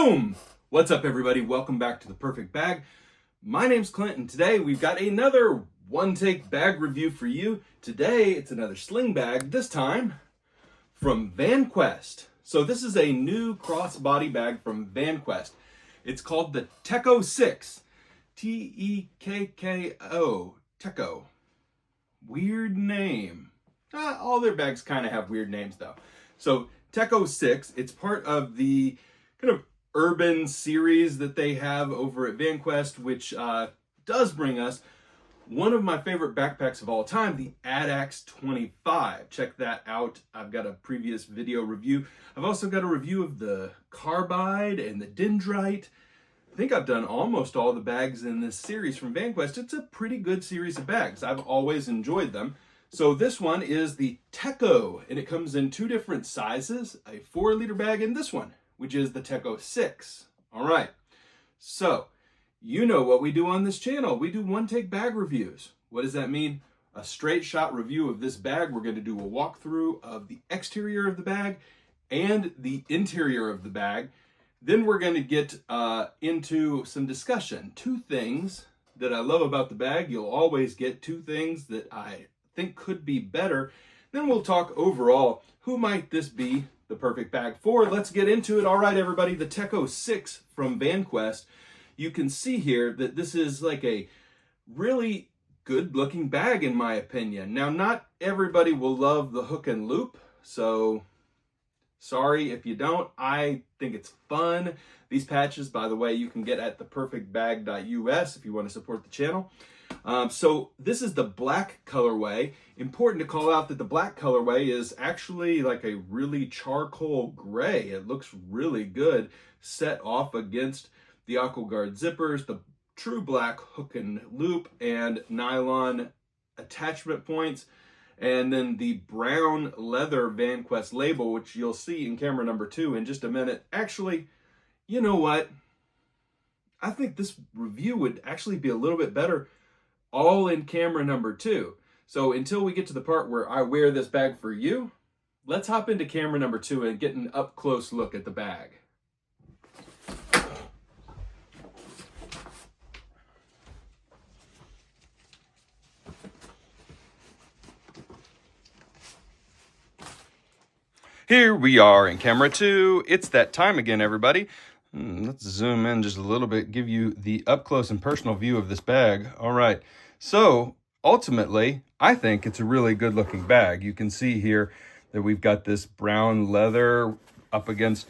Boom! What's up, everybody? Welcome back to The Perfect Bag. My name's Klint, and today we've got another one-take bag review for you. Today, it's another sling bag, this time from Vanquest. So this is a new crossbody bag from Vanquest. It's called the Tekko 6. T-E-K-K-O. Tekko. Weird name. All their bags kind of have weird names, though. So Tekko 6, it's part of the kind of urban series that they have over at Vanquest, which does bring us one of my favorite backpacks of all time, the ADAX 25. Check that out. I've got a previous video review. I've also got a review of the Carbide and the Dendrite. I think I've done almost all the bags in this series from Vanquest. It's a pretty good series of bags. I've always enjoyed them. So this one is the Tekko, and it comes in two different sizes, a 4-liter bag and this one, which is the Tekko 6. All right, so you know what we do on this channel. We do one-take bag reviews. What does that mean? A straight shot review of this bag. We're going to do a walkthrough of the exterior of the bag and the interior of the bag. Then we're going to get into some discussion. Two things that I love about the bag. You'll always get two things that I think could be better. Then we'll talk overall, who might this be the perfect bag for? Let's get into it. All right, everybody, the Tekko 6 from Vanquest. You can see here that this is like a really good looking bag in my opinion. Now, not everybody will love the hook and loop, so sorry if you don't. I think it's fun. These patches, by the way, you can get at theperfectbag.us if you want to support the channel. So this is the black colorway. Important to call out that the black colorway is actually like a really charcoal gray. It looks really good set off against the AquaGuard zippers, the true black hook and loop and nylon attachment points, and then the brown leather Vanquest label, which you'll see in camera number 2 in just a minute. Actually, you know what? I think this review would actually be a little bit better all in camera number 2. So until we get to the part where I wear this bag for you, let's hop into camera number 2 and get an up-close look at the bag. Here we are in camera 2. It's that time again, everybody. Let's zoom in just a little bit, give you the up-close and personal view of this bag. All right, so ultimately, I think it's a really good-looking bag. You can see here that we've got this brown leather up against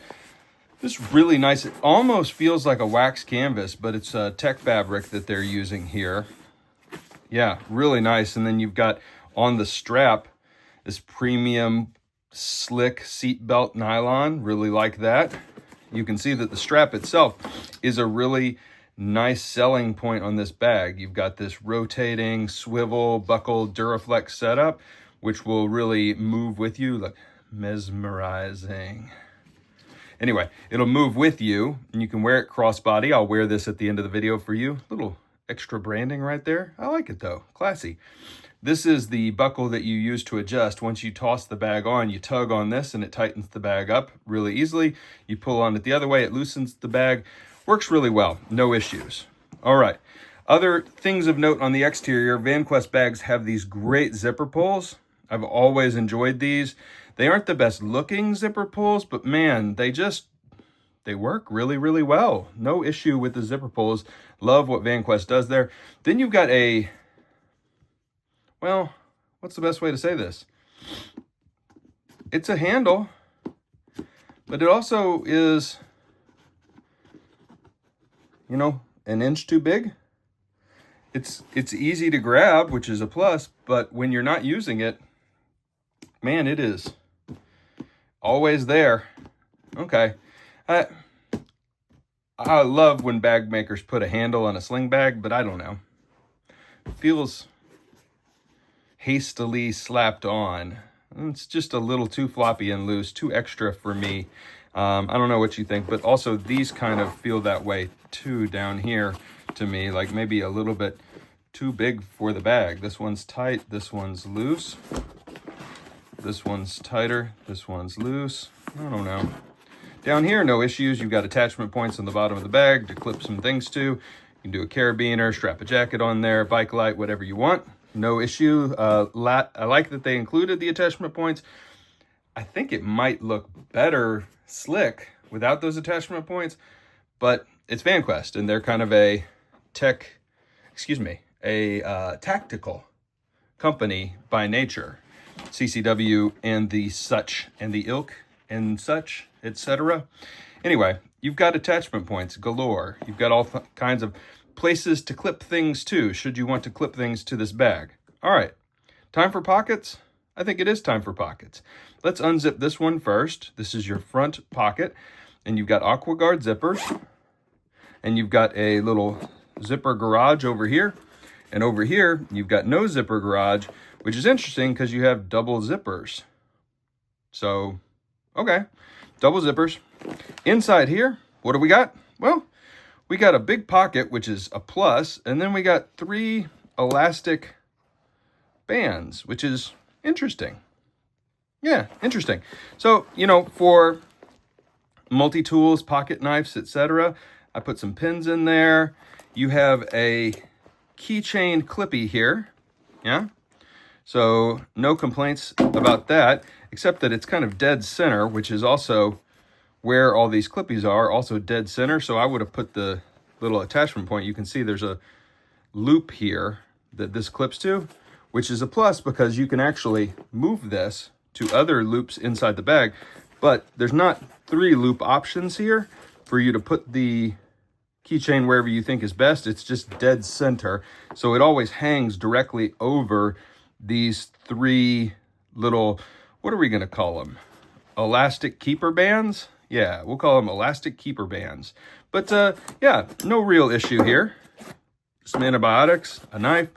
this really nice, it almost feels like a wax canvas, but it's a tech fabric that they're using here. Yeah, really nice. And then you've got on the strap this premium slick seatbelt nylon, really like that. You can see that the strap itself is a really nice selling point on this bag. You've got this rotating swivel buckle Duraflex setup, which will really move with you, like mesmerizing. Anyway, it'll move with you and you can wear it crossbody. I'll wear this at the end of the video for you. Little extra branding right there. I like it though, classy. This is the buckle that you use to adjust. Once you toss the bag on, you tug on this and it tightens the bag up really easily. You pull on it the other way, it loosens the bag. Works really well, no issues. All right, other things of note on the exterior, Vanquest bags have these great zipper pulls. I've always enjoyed these. They aren't the best looking zipper pulls, but man, they work really, really well. No issue with the zipper pulls. Love what Vanquest does there. Then you've got a, well, what's the best way to say this? It's a handle, but it also is, you know, an inch too big. It's easy to grab, which is a plus, but when you're not using it, man, it is always there. Okay. I love when bag makers put a handle on a sling bag, but I don't know. It feels hastily slapped on. It's just a little too floppy and loose, too extra for me. I don't know what you think, but also these kind of feel that way too down here to me, like maybe a little bit too big for the bag. This one's tight, this one's loose. This one's tighter, this one's loose. I don't know. Down here, no issues. You've got attachment points on the bottom of the bag to clip some things to. You can do a carabiner, strap a jacket on there, bike light, whatever you want. No issue. I like that they included the attachment points. I think it might look better slick without those attachment points, but it's Vanquest, and they're kind of a tactical company by nature. CCW and the such and the ilk and such, etc. Anyway, you've got attachment points galore. You've got all kinds of places to clip things to, should you want to clip things to this bag. All right, time for pockets? I think it is time for pockets. Let's unzip this one first. This is your front pocket, and you've got AquaGuard zippers, and you've got a little zipper garage over here, and over here, you've got no zipper garage, which is interesting because you have double zippers. So, okay, double zippers. Inside here, what do we got? Well, we got a big pocket, which is a plus, and then we got 3 elastic bands, which is interesting. Yeah, interesting. So, you know, for multi-tools, pocket knives, etc., I put some pins in there. You have a keychain clippy here, yeah? So no complaints about that, except that it's kind of dead center, which is also where all these clippies are, also dead center. So I would have put the little attachment point. You can see there's a loop here that this clips to, which is a plus because you can actually move this to other loops inside the bag, but there's not 3 loop options here for you to put the keychain wherever you think is best. It's just dead center. So it always hangs directly over these 3 little, what are we going to call them? Elastic keeper bands? Yeah, we'll call them elastic keeper bands. But yeah, no real issue here. Some antibiotics, a knife,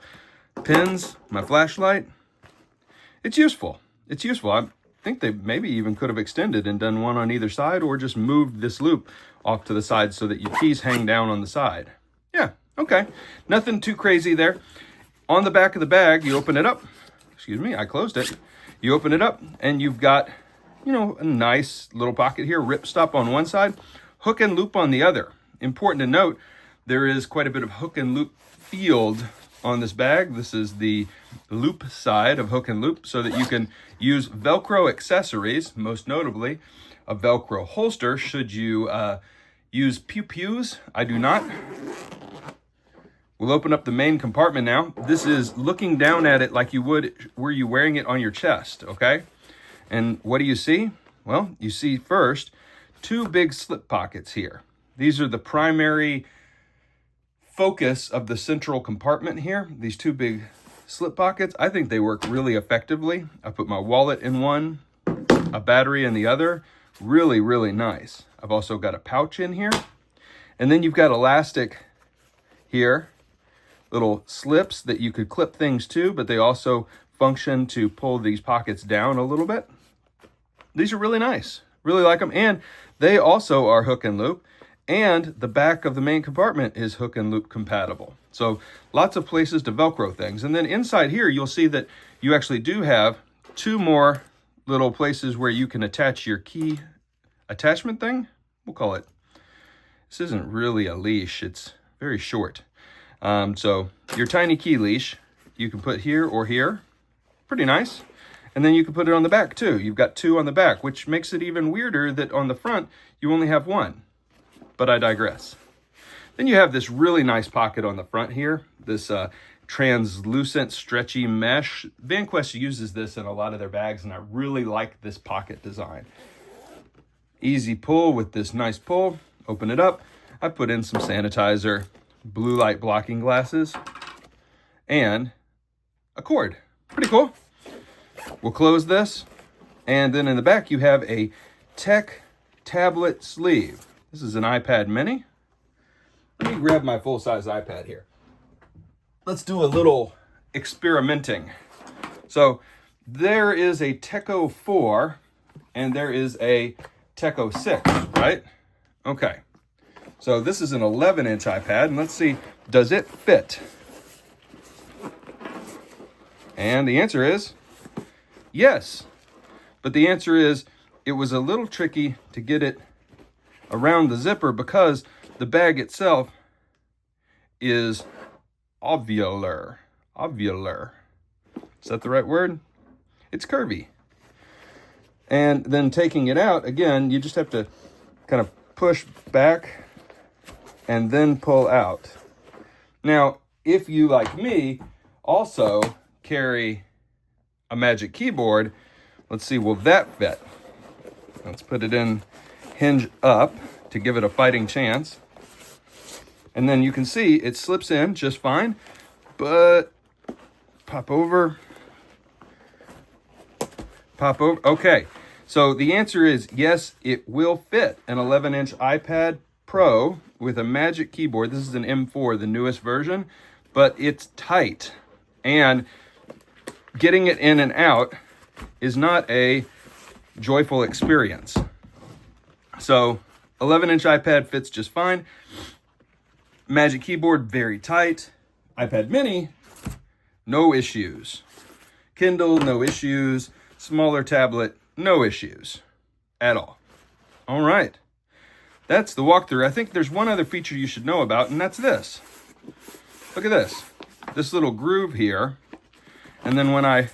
pins, my flashlight. It's useful. It's useful. I think they maybe even could have extended and done one on either side, or just moved this loop off to the side so that your keys hang down on the side. Yeah, okay. Nothing too crazy there. On the back of the bag, you open it up. Excuse me, I closed it. You open it up and you've got, you know, a nice little pocket here, ripstop on one side, hook and loop on the other. Important to note, there is quite a bit of hook and loop field on this bag. This is the loop side of hook and loop, so that you can use Velcro accessories, most notably a Velcro holster should you use pew-pews. I do not. We'll open up the main compartment now. This is looking down at it like you would were you wearing it on your chest, okay? And what do you see? Well, you see first 2 big slip pockets here. These are the primary focus of the central compartment here. These 2 big slip pockets, I think they work really effectively. I put my wallet in one, a battery in the other. Really, really nice. I've also got a pouch in here. And then you've got elastic here, little slips that you could clip things to, but they also function to pull these pockets down a little bit. These are really nice. Really like them. And they also are hook and loop. And the back of the main compartment is hook and loop compatible. So lots of places to Velcro things. And then inside here, you'll see that you actually do have 2 more little places where you can attach your key attachment thing. We'll call it, this isn't really a leash, it's very short. So your tiny key leash, you can put here or here. Pretty nice. And then you can put it on the back too. You've got 2 on the back, which makes it even weirder that on the front, you only have 1. But I digress. Then you have this really nice pocket on the front here. This translucent, stretchy mesh. Vanquest uses this in a lot of their bags, and I really like this pocket design. Easy pull with this nice pull. Open it up. I put in some sanitizer, blue light blocking glasses, and a cord. Pretty cool. We'll close this. And then in the back, you have a Tech tablet sleeve. This is an iPad mini. Let me grab my full-size iPad here. Let's do a little experimenting. So there is a Tekko 4 and there is a Tekko 6, right? Okay. So this is an 11-inch iPad, and let's see, does it fit? And the answer is yes. But the answer is, it was a little tricky to get it around the zipper because the bag itself is ovular. Ovular. Is that the right word? It's curvy. And then taking it out, again, you just have to kind of push back and then pull out. Now, if you, like me, also carry a Magic Keyboard, let's see, will that fit? Let's put it in hinge up to give it a fighting chance. And then you can see it slips in just fine, but pop over. Pop over. Okay, so the answer is yes, it will fit an 11-inch iPad Pro with a Magic Keyboard. This is an M4, the newest version, but it's tight. And getting it in and out is not a joyful experience. So 11-inch iPad fits just fine. Magic Keyboard, very tight. iPad Mini, no issues. Kindle, no issues. Smaller tablet, no issues at all. All right. That's the walkthrough. I think there's one other feature you should know about, and that's this. Look at this. This little groove here. And then when I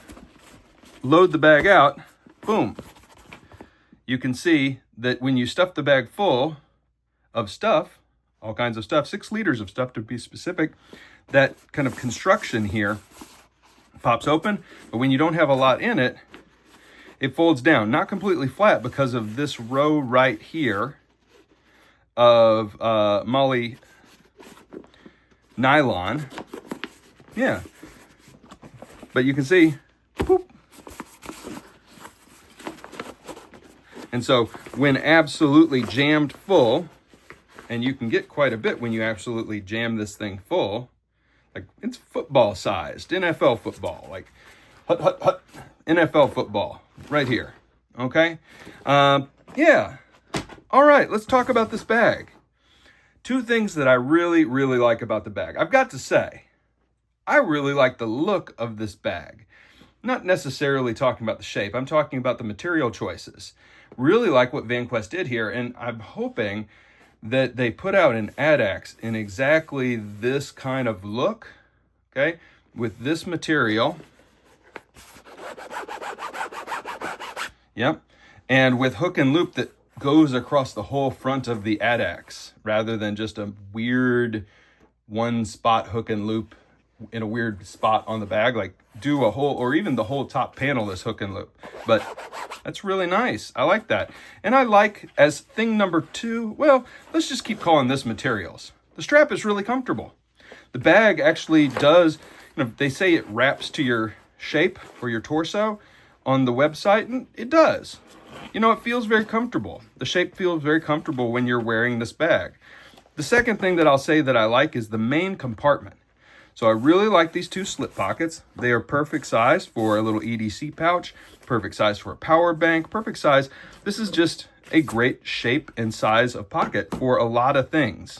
load the bag out, boom. You can see that when you stuff the bag full of stuff, all kinds of stuff, 6 liters of stuff to be specific, that kind of construction here pops open. But when you don't have a lot in it, it folds down. Not completely flat because of this row right here of moly nylon. Yeah. But you can see, boop. And so when absolutely jammed full, and you can get quite a bit when you absolutely jam this thing full, like it's football sized, NFL football, like hut, hut, hut, NFL football right here. Okay. Yeah. All right. Let's talk about this bag. 2 things that I really, really like about the bag. I've got to say, I really like the look of this bag. Not necessarily talking about the shape. I'm talking about the material choices. Really like what Vanquest did here, and I'm hoping that they put out an ADAX in exactly this kind of look, okay, with this material. Yep, and with hook and loop that goes across the whole front of the ADAX, rather than just a weird one spot hook and loop in a weird spot on the bag, like do a whole, or even the whole top panel is hook and loop. But that's really nice. I like that. And I like, as thing number 2, well, let's just keep calling this materials. The strap is really comfortable. The bag actually does, they say it wraps to your shape or your torso on the website, and it does. It feels very comfortable. The shape feels very comfortable when you're wearing this bag. The second thing that I'll say that I like is the main compartment. So I really like these 2 slip pockets. They are perfect size for a little EDC pouch, perfect size for a power bank, perfect size. This is just a great shape and size of pocket for a lot of things.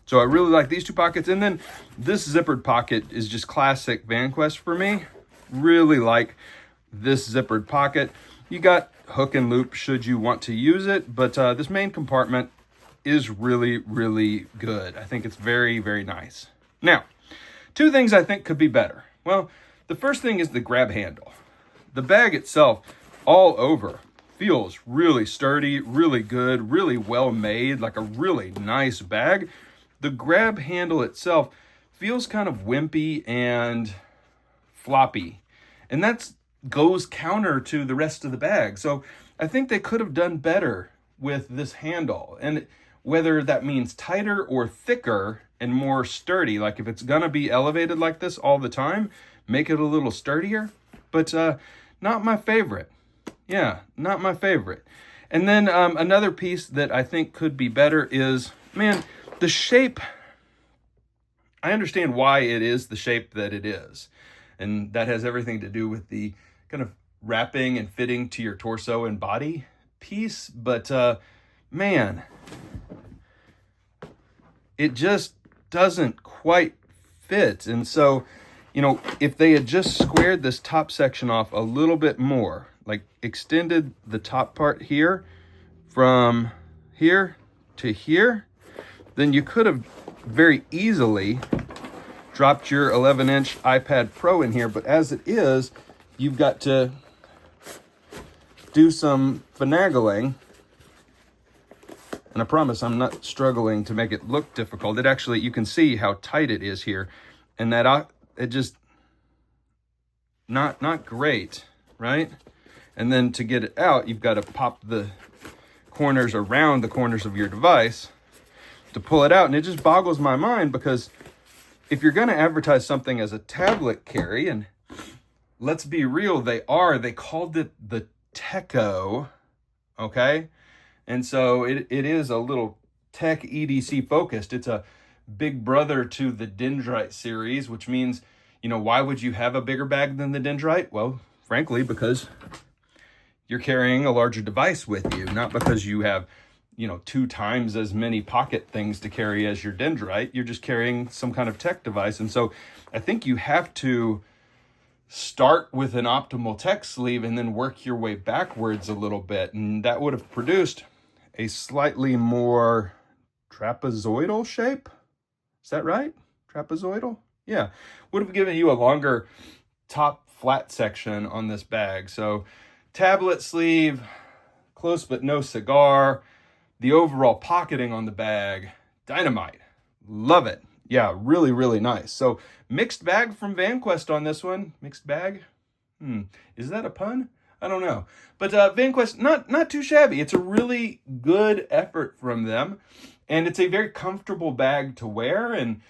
So I really like these 2 pockets. And then this zippered pocket is just classic Vanquest for me. Really like this zippered pocket. You got hook and loop should you want to use it, but this main compartment is really, really good. I think it's very, very nice. Now, 2 things I think could be better. Well, the first thing is the grab handle. The bag itself, all over, feels really sturdy, really good, really well made, like a really nice bag. The grab handle itself feels kind of wimpy and floppy. And that goes counter to the rest of the bag. So I think they could have done better with this handle. And whether that means tighter or thicker and more sturdy, like if it's gonna be elevated like this all the time, make it a little sturdier. But not my favorite. Yeah, not my favorite. And then another piece that I think could be better is, man, the shape. I understand why it is the shape that it is. And that has everything to do with the kind of wrapping and fitting to your torso and body piece. But man, it just doesn't quite fit. And so, if they had just squared this top section off a little bit more, like extended the top part here from here to here, then you could have very easily dropped your 11-inch iPad Pro in here. But as it is, you've got to do some finagling. And I promise I'm not struggling to make it look difficult. It actually, you can see how tight it is here. And that it just, not great, right? And then to get it out, you've got to pop the corners around the corners of your device to pull it out. And it just boggles my mind, because if you're going to advertise something as a tablet carry, and let's be real, they called it the Tekko, okay? And so it is a little tech EDC focused. It's a big brother to the Dendrite series, which means, you know, why would you have a bigger bag than the Dendrite? Well, frankly, because you're carrying a larger device with you, not because you have, you know, 2 times as many pocket things to carry as your Dendrite. You're just carrying some kind of tech device. And so I think you have to start with an optimal tech sleeve and then work your way backwards a little bit. And that would have produced a slightly more trapezoidal shape. Is that right? Trapezoidal? Yeah. Would have given you a longer top flat section on this bag. So tablet sleeve, close but no cigar. The overall pocketing on the bag, dynamite. Love it. Yeah, really, really nice. So mixed bag from Vanquest on this one. Mixed bag? Is that a pun? I don't know. But Vanquest, not too shabby. It's a really good effort from them. And it's a very comfortable bag to wear. And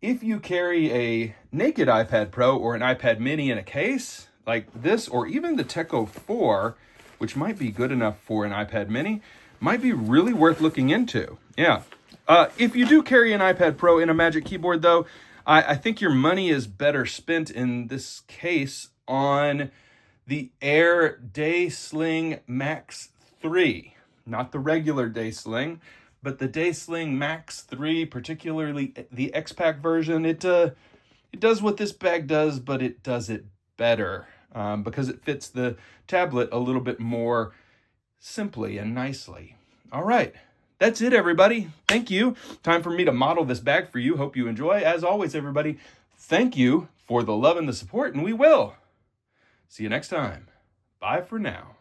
if you carry a naked iPad Pro or an iPad mini in a case like this, or even the Tekko 4, which might be good enough for an iPad mini, might be really worth looking into. Yeah. If you do carry an iPad Pro in a Magic Keyboard, though, I think your money is better spent in this case on the Air Day Sling Max 3. Not the regular Day Sling, but the Day Sling Max 3, particularly the X-Pack version. It does what this bag does, but it does it better because it fits the tablet a little bit more simply and nicely. All right. That's it, everybody. Thank you. Time for me to model this bag for you. Hope you enjoy. As always, everybody, thank you for the love and the support, and we will see you next time. Bye for now.